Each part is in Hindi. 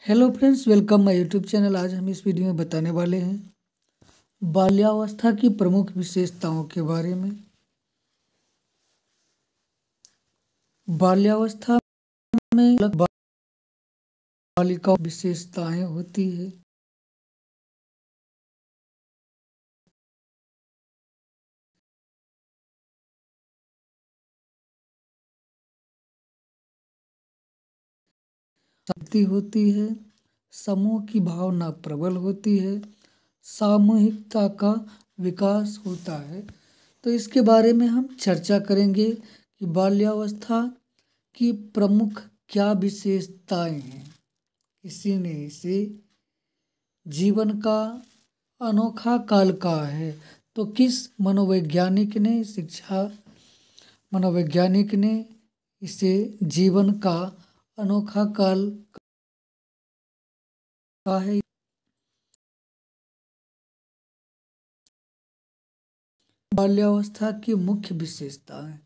Hello friends, welcome my YouTube channel. आज हम इस वीडियो में बताने वाले हैं बाल्यावस्था की प्रमुख विशेषताओं के बारे में। बाल्यावस्था में बालिका विशेषताएं होती है। शक्ति होती है, समूह की भावना प्रबल होती है, सामूहिकता का विकास होता है। तो इसके बारे में हम चर्चा करेंगे कि बाल्यावस्था की प्रमुख क्या विशेषताएं हैं। किसी ने इसे जीवन का अनोखा काल कहा है, तो किस मनोवैज्ञानिक ने इसे जीवन का अनोखा काल कहा है। बाल्यावस्था की मुख्य विशेषताएं।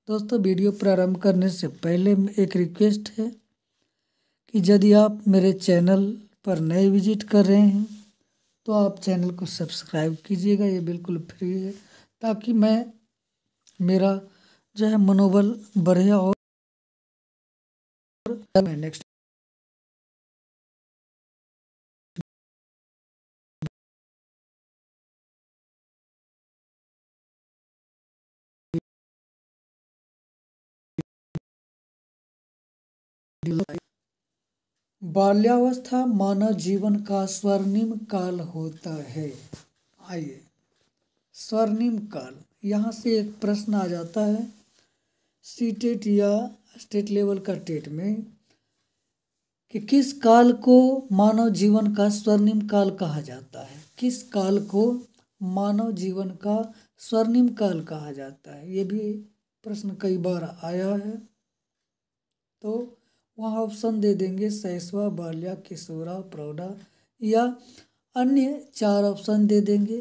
दोस्तों, वीडियो प्रारंभ करने से पहले एक रिक्वेस्ट है कि यदि आप मेरे चैनल पर नए विजिट कर रहे हैं तो आप चैनल को सब्सक्राइब कीजिएगा। ये बिल्कुल फ्री है, ताकि मेरा जो है मनोबल बढ़े और मैं नेक्स्ट बाल्यावस्था मानव जीवन का स्वर्णिम काल होता है। आइए, स्वर्णिम काल, यहाँ से एक प्रश्न आ जाता है सीटेट या स्टेट लेवल का टेट में कि किस काल को मानव जीवन का स्वर्णिम काल कहा जाता है। किस काल को मानव जीवन का स्वर्णिम काल कहा जाता है, ये भी प्रश्न कई बार आया है। तो वहाँ ऑप्शन दे देंगे शैशवा, बाल्या, किशोरा, प्रौढ़ा, या अन्य 4 ऑप्शन दे देंगे।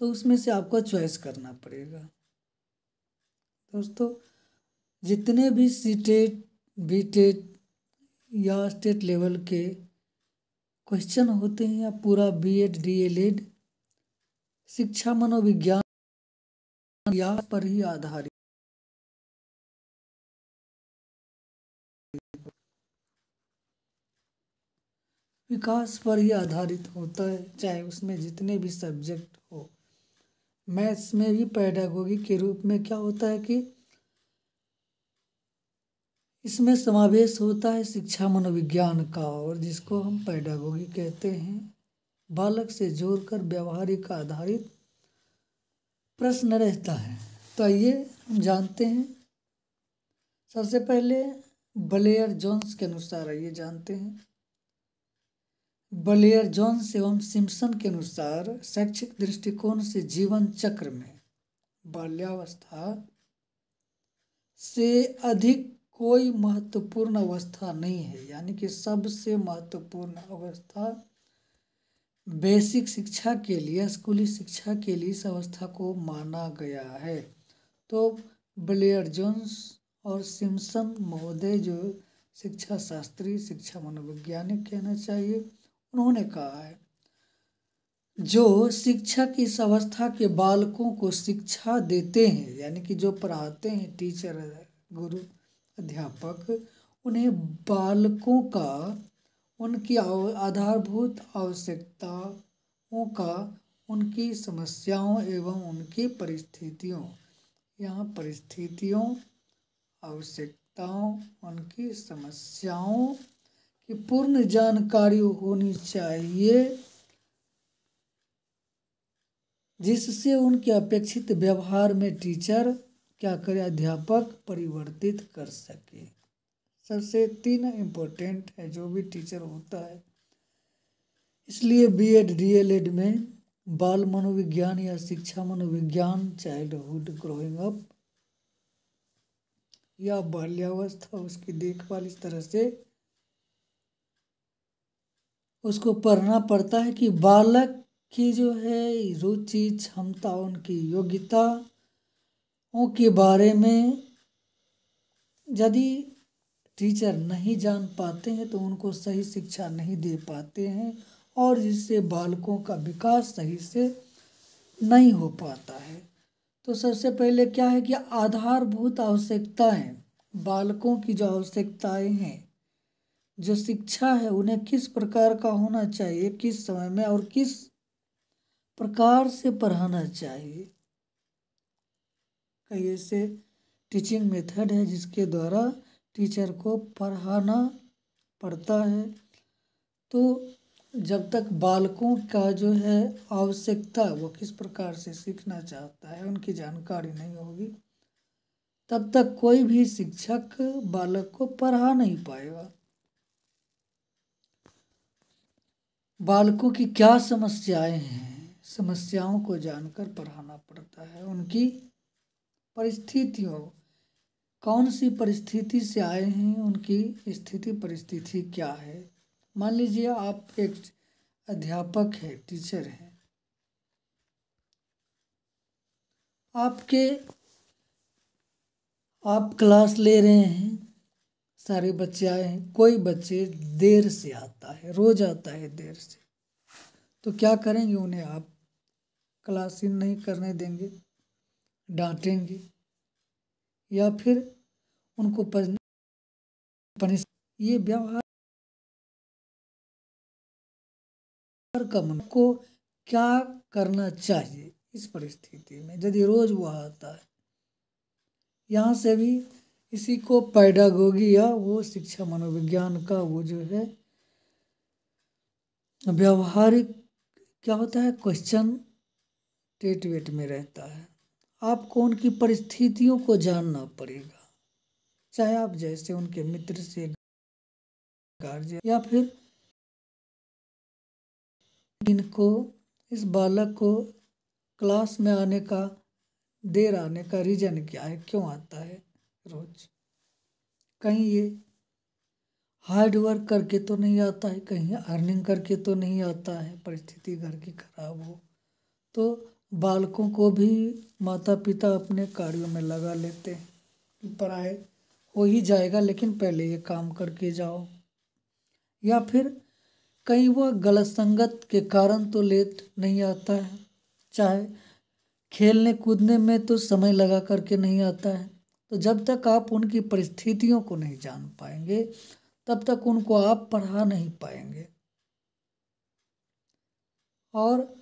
तो उसमें से आपको चॉइस करना पड़ेगा। दोस्तों, जितने भी सीटेट, बीटेट या स्टेट लेवल के क्वेश्चन होते हैं या पूरा बीएड डीएलएड शिक्षा मनोविज्ञान या पर ही आधारित विकास पर ही आधारित होता है, चाहे उसमें जितने भी सब्जेक्ट हो। मैथ्स में भी पैडागोगी के रूप में क्या होता है कि इसमें समावेश होता है शिक्षा मनोविज्ञान का, और जिसको हम पैडागोगी कहते हैं। बालक से जोड़कर व्यवहारिक आधारित प्रश्न रहता है। तो आइए हम जानते हैं। सबसे पहले ब्लेयर जोन्स के अनुसार आइए जानते हैं। ब्लेयर जोन्स एवं सिम्पसन के अनुसार शैक्षिक दृष्टिकोण से जीवन चक्र में बाल्यावस्था से अधिक कोई महत्वपूर्ण अवस्था नहीं है। यानी कि सबसे महत्वपूर्ण अवस्था बेसिक शिक्षा के लिए, स्कूली शिक्षा के लिए इस अवस्था को माना गया है। तो ब्लेयर जोन्स और सिम्पसन महोदय, जो शिक्षा शास्त्री, शिक्षा मनोवैज्ञानिक कहना चाहिए, उन्होंने कहा है जो शिक्षक इस अवस्था के बालकों को शिक्षा देते हैं, यानी कि जो पढ़ाते हैं, टीचर, गुरु, अध्यापक, उन्हें बालकों का उनकी आधारभूत आवश्यकताओं का, उनकी समस्याओं एवं उनकी परिस्थितियों, यहाँ परिस्थितियों, आवश्यकताओं, उनकी समस्याओं की पूर्ण जानकारी होनी चाहिए, जिससे उनके अपेक्षित व्यवहार में टीचर क्या करे, अध्यापक परिवर्तित कर सके। सबसे 3 इम्पोर्टेंट है जो भी टीचर होता है। इसलिए बीएड डीएलएड में बाल मनोविज्ञान या शिक्षा मनोविज्ञान, चाइल्डहुड ग्रोइंग अप या बाल्यावस्था, उसकी देखभाल, इस तरह से उसको पढ़ना पड़ता है कि बालक की जो है रुचि, क्षमता, उनकी योग्यताओं के बारे में यदि टीचर नहीं जान पाते हैं तो उनको सही शिक्षा नहीं दे पाते हैं, और जिससे बालकों का विकास सही से नहीं हो पाता है। तो सबसे पहले क्या है कि आधारभूत आवश्यकताएं, बालकों की जो आवश्यकताएं हैं, जो शिक्षा है, उन्हें किस प्रकार का होना चाहिए, किस समय में और किस प्रकार से पढ़ाना चाहिए। कई ऐसे टीचिंग मेथड है जिसके द्वारा टीचर को पढ़ाना पड़ता है। तो जब तक बालकों का जो है आवश्यकता, वो किस प्रकार से सीखना चाहता है, उनकी जानकारी नहीं होगी, तब तक कोई भी शिक्षक बालक को पढ़ा नहीं पाएगा। बालकों की क्या समस्याएं हैं, समस्याओं को जानकर पढ़ाना पड़ता है। उनकी परिस्थितियों, कौन सी परिस्थिति से आए हैं, उनकी स्थिति परिस्थिति क्या है। मान लीजिए आप एक अध्यापक है, टीचर है, आप क्लास ले रहे हैं, सारे बच्चे आए हैं, कोई बच्चे देर से आता है, रोज आता है देर से, तो क्या करेंगे, उन्हें आप क्लास इन नहीं करने देंगे, डांटेंगे, या फिर उनको पनिश। ये व्यवहार कम को क्या करना चाहिए इस परिस्थिति में, यदि रोज वह आता है। यहाँ से भी इसी को पैडागोगी या वो शिक्षा मनोविज्ञान का वो जो है व्यवहारिक क्या होता है, क्वेश्चन टेट वेट में रहता है। आपको उनकी परिस्थितियों को जानना पड़ेगा, चाहे आप जैसे उनके मित्र से, गार्जियन, या फिर इनको, इस बालक को क्लास में आने का, देर आने का रीजन क्या है, क्यों आता है रोज। कहीं ये हार्ड वर्क करके तो नहीं आता है, कहीं अर्निंग करके तो नहीं आता है, परिस्थिति घर की खराब हो। तो बालकों को भी माता पिता अपने कार्यों में लगा लेते हैं कि पढ़ाई हो ही जाएगा, लेकिन पहले ये काम करके जाओ। या फिर कहीं वह गलत संगत के कारण तो लेट नहीं आता है, चाहे खेलने कूदने में तो समय लगा करके नहीं आता है। तो जब तक आप उनकी परिस्थितियों को नहीं जान पाएंगे, तब तक उनको आप पढ़ा नहीं पाएंगे। और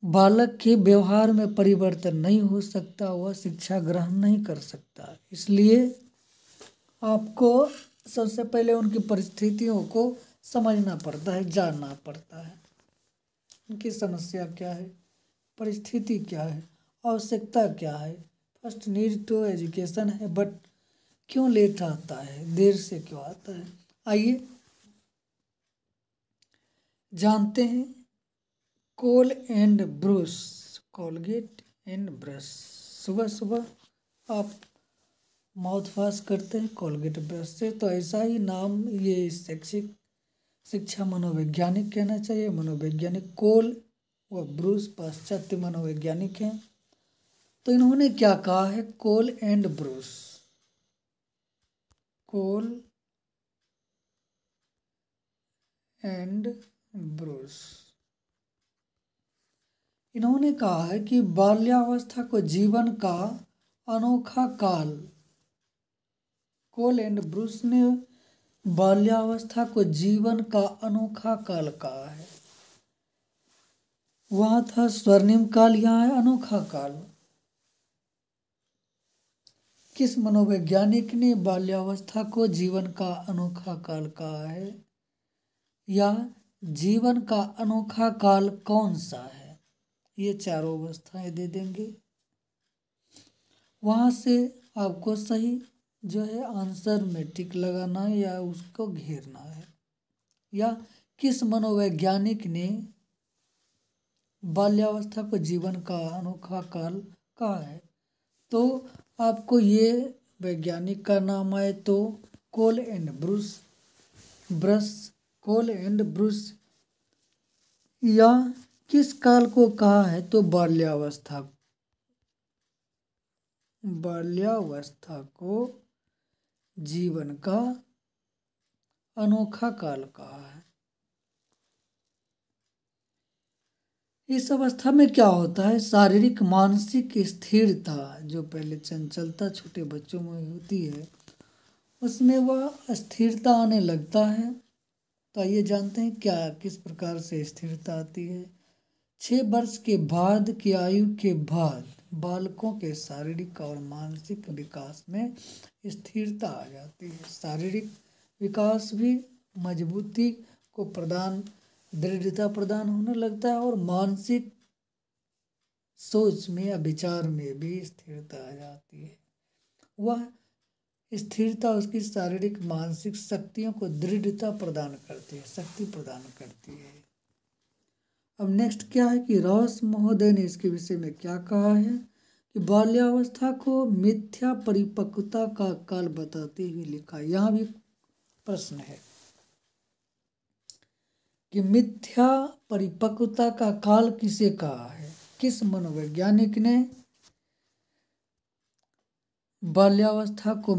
बालक के व्यवहार में परिवर्तन नहीं हो सकता, वह शिक्षा ग्रहण नहीं कर सकता। इसलिए आपको सबसे पहले उनकी परिस्थितियों को समझना पड़ता है, जानना पड़ता है, उनकी समस्या क्या है, परिस्थिति क्या है, आवश्यकता क्या है। फर्स्ट नीड तो एजुकेशन है, बट क्यों लेट आता है, देर से क्यों आता है। आइए जानते हैं। Coal and brush, Colgate and brush. सुबह सुबह आप माउथ वॉश करते हैं कोलगेट ब्रश से, तो ऐसा ही नाम ये शैक्षिक शिक्षा मनोवैज्ञानिक कहना चाहिए। मनोवैज्ञानिक कोल व ब्रूस पाश्चात्य मनोवैज्ञानिक हैं। तो इन्होंने क्या कहा है, coal and Bruce, coal and Bruce, इन्होंने कहा है कि बाल्यावस्था को जीवन का अनोखा काल, कोल एंड ब्रूस ने बाल्यावस्था को जीवन का अनोखा काल कहा है। वहां था स्वर्णिम काल, यहाँ है अनोखा काल। किस मनोवैज्ञानिक ने बाल्यावस्था को जीवन का अनोखा काल कहा है, या जीवन का अनोखा काल कौन सा है, ये चारों अवस्थाएं दे देंगे। वहां से आपको सही जो है आंसर में टिक लगाना है या उसको घेरना है, या किस मनोवैज्ञानिक ने बाल्यावस्था को जीवन का अनोखा काल कहा है। तो आपको ये वैज्ञानिक का नाम आए तो coal and brush, coal and Bruce, या किस काल को कहा है तो बाल्यावस्था, बाल्यावस्था को जीवन का अनोखा काल कहा है। इस अवस्था में क्या होता है, शारीरिक मानसिक स्थिरता, जो पहले चंचलता छोटे बच्चों में होती है, उसमें वह स्थिरता आने लगता है। तो आइए जानते हैं क्या किस प्रकार से स्थिरता आती है। 6 वर्ष के बाद की आयु के बाद बालकों के शारीरिक और मानसिक विकास में स्थिरता आ जाती है। शारीरिक विकास भी मजबूती को दृढ़ता प्रदान होने लगता है और मानसिक सोच में या विचार में भी स्थिरता आ जाती है। वह स्थिरता उसकी शारीरिक मानसिक शक्तियों को दृढ़ता प्रदान करती है, शक्ति प्रदान करती है। अब नेक्स्ट क्या है कि रॉस महोदय ने इसके विषय में क्या कहा है कि बाल्यावस्था को मिथ्या परिपक्वता का काल बताते हुए लिखा। यहाँ भी प्रश्न है कि मिथ्या परिपक्वता का काल किसे कहा है, किस मनोवैज्ञानिक ने बाल्यावस्था को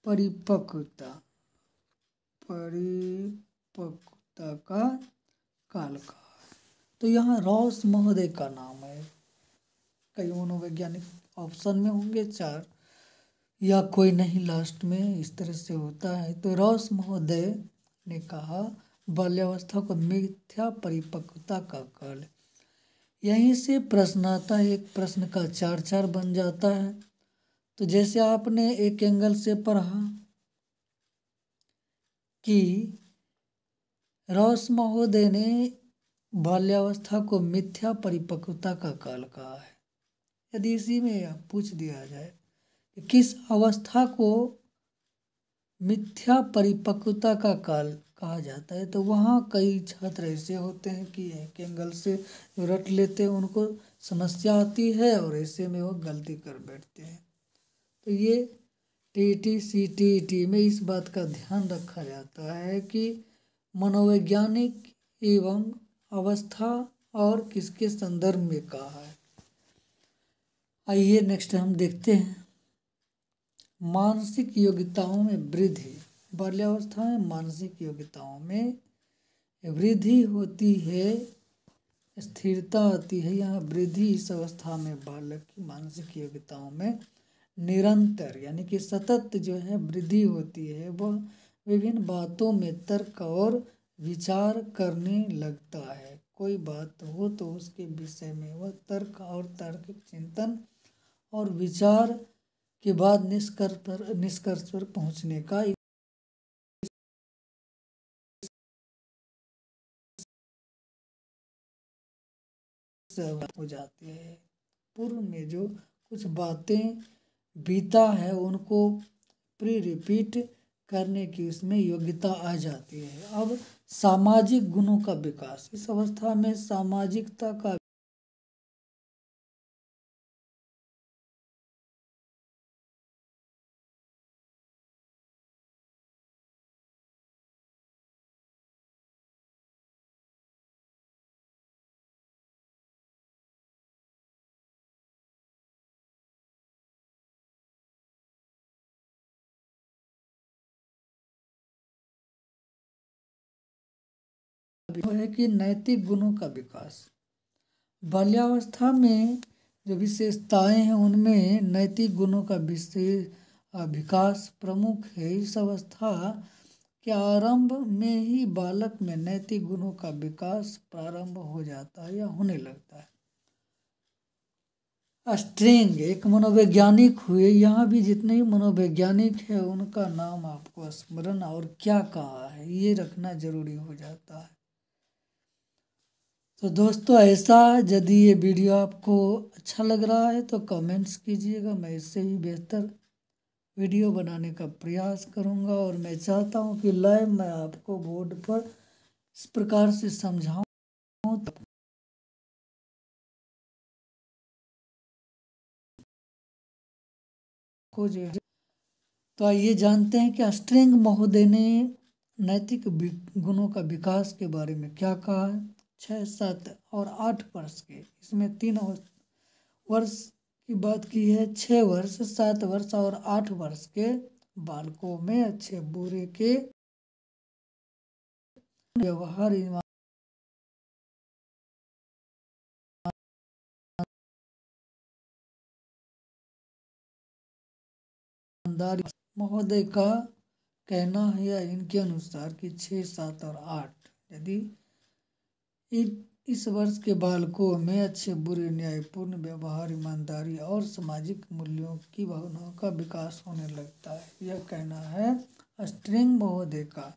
परिपक्वता परिपक्वता का काल कहा है। तो यहाँ रॉस महोदय का नाम है। कई मनोवैज्ञानिक ऑप्शन में होंगे 4 या कोई नहीं, लास्ट में इस तरह से होता है। तो रॉस महोदय ने कहा बाल्यावस्था को मिथ्या परिपक्वता का काल। यहीं से प्रश्न आता है, एक प्रश्न का 4 बन जाता है। तो जैसे आपने एक एंगल से पढ़ा कि रॉस महोदय ने बाल्यावस्था को मिथ्या परिपक्वता का काल कहा है। यदि इसी में पूछ दिया जाए कि किस अवस्था को मिथ्या परिपक्वता का काल कहा जाता है, तो वहाँ कई छात्र ऐसे होते हैं कि एक एंगल से रट लेते हैं, उनको समस्या आती है और ऐसे में वो गलती कर बैठते हैं। तो ये टीटी सीटीईटी में इस बात का ध्यान रखा जाता है कि मनोवैज्ञानिक एवं अवस्था और किसके संदर्भ में कहा है। आइए नेक्स्ट हम देखते हैं मानसिक योग्यताओं में वृद्धि। बाल्यावस्था में मानसिक योग्यताओं में वृद्धि होती है, स्थिरता आती है। यहाँ वृद्धि इस अवस्था में बालक की मानसिक योग्यताओं में निरंतर यानी कि सतत जो है वृद्धि होती है। वह विभिन्न बातों में तर्क और विचार करने लगता है। कोई बात हो तो उसके विषय में वह तर्क और तार्किक चिंतन और विचार के बाद निष्कर्ष पर पहुंचने का हो जाते हैं। पूर्व में जो कुछ बातें बीता है उनको प्री रिपीट करने की उसमें योग्यता आ जाती है। अब सामाजिक गुणों का विकास। इस अवस्था में सामाजिकता का है कि नैतिक गुणों का विकास। बाल्यावस्था में जो विशेषताएं हैं उनमें नैतिक गुणों का विकास प्रमुख है। इस अवस्था के आरंभ में ही बालक में नैतिक गुणों का विकास प्रारंभ हो जाता है या होने लगता है। स्ट्रिंग एक मनोवैज्ञानिक हुए। यहाँ भी जितने ही मनोवैज्ञानिक है उनका नाम आपको स्मरण और क्या कहा है ये रखना जरूरी हो जाता है। तो दोस्तों ऐसा यदि ये वीडियो आपको अच्छा लग रहा है तो कमेंट्स कीजिएगा। मैं इससे भी बेहतर वीडियो बनाने का प्रयास करूंगा और मैं चाहता हूं कि लाइव मैं आपको बोर्ड पर इस प्रकार से समझाऊं को जो तो आइए जानते हैं कि स्ट्रिंग महोदय ने नैतिक गुणों का विकास के बारे में क्या कहा है। 6, 7 और 8 वर्ष के, इसमें 3 वर्ष की बात की है। 6 वर्ष, 7 वर्ष और 8 वर्ष के बालकों में अच्छे बुरे के व्यवहार, ईमानदारी। महोदय का कहना है या इनके अनुसार कि 6, 7 और 8 यदि इस वर्ष के बालकों में अच्छे बुरे, न्यायपूर्ण व्यवहार, ईमानदारी और सामाजिक मूल्यों की भावनाओं का विकास होने लगता है। यह कहना है स्ट्रिंग महोदय का।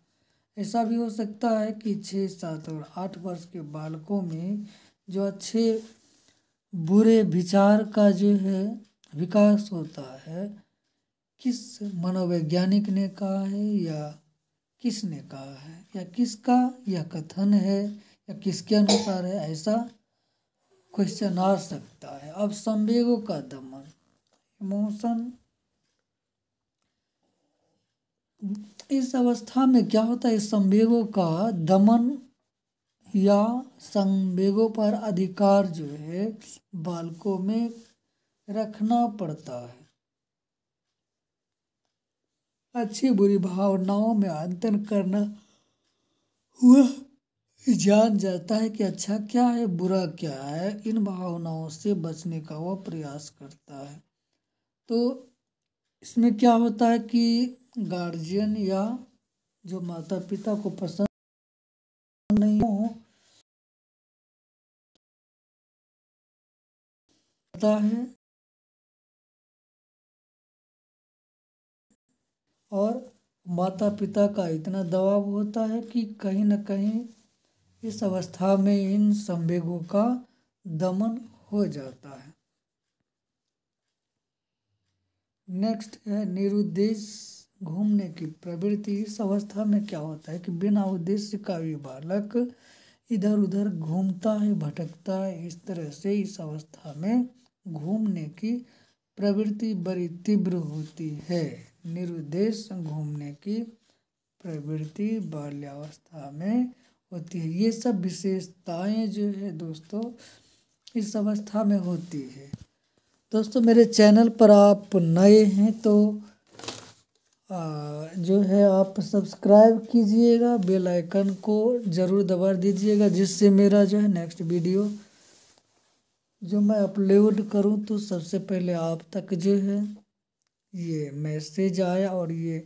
ऐसा भी हो सकता है कि 6, 7 और 8 वर्ष के बालकों में जो अच्छे बुरे विचार का जो है विकास होता है, किस मनोवैज्ञानिक ने कहा है या किसने कहा है या किसका यह कथन है या किसके अनुसार है, ऐसा क्वेश्चन आ सकता है। अब संवेगों का दमन, इमोशन, इस अवस्था में क्या होता है, संवेगों का दमन या संवेगों पर अधिकार जो है बालकों में रखना पड़ता है। अच्छी बुरी भावनाओं में अंतर करना, वह जान जाता है कि अच्छा क्या है, बुरा क्या है। इन भावनाओं से बचने का वह प्रयास करता है। तो इसमें क्या होता है कि गार्जियन या जो माता पिता को पसंद नहीं हो है और माता पिता का इतना दबाव होता है कि कहीं न कहीं इस अवस्था में इन संवेगों का दमन हो जाता है। नेक्स्ट है निरुद्देश्य घूमने की प्रवृत्ति। इस अवस्था में क्या होता है कि बिना उद्देश्य का भी बालक इधर उधर घूमता है, भटकता है। इस तरह से इस अवस्था में घूमने की प्रवृत्ति बड़ी तीव्र होती है। निरुद्देश्य घूमने की प्रवृत्ति बाल्यावस्था में होती है। ये सब विशेषताएं जो है दोस्तों इस अवस्था में होती है। दोस्तों मेरे चैनल पर आप नए हैं तो जो है आप सब्सक्राइब कीजिएगा, बेल आइकन को ज़रूर दबा दीजिएगा, जिससे मेरा जो है नेक्स्ट वीडियो जो मैं अपलोड करूं तो सबसे पहले आप तक जो है ये मैसेज आया और ये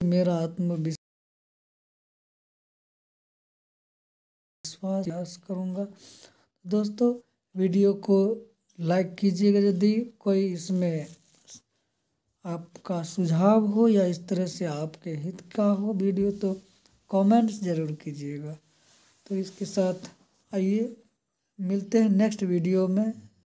मेरा आत्मविश्वास करूंगा। दोस्तों वीडियो को लाइक कीजिएगा, यदि कोई इसमें आपका सुझाव हो या इस तरह से आपके हित का हो वीडियो तो कमेंट्स ज़रूर कीजिएगा। तो इसके साथ आइए मिलते हैं नेक्स्ट वीडियो में।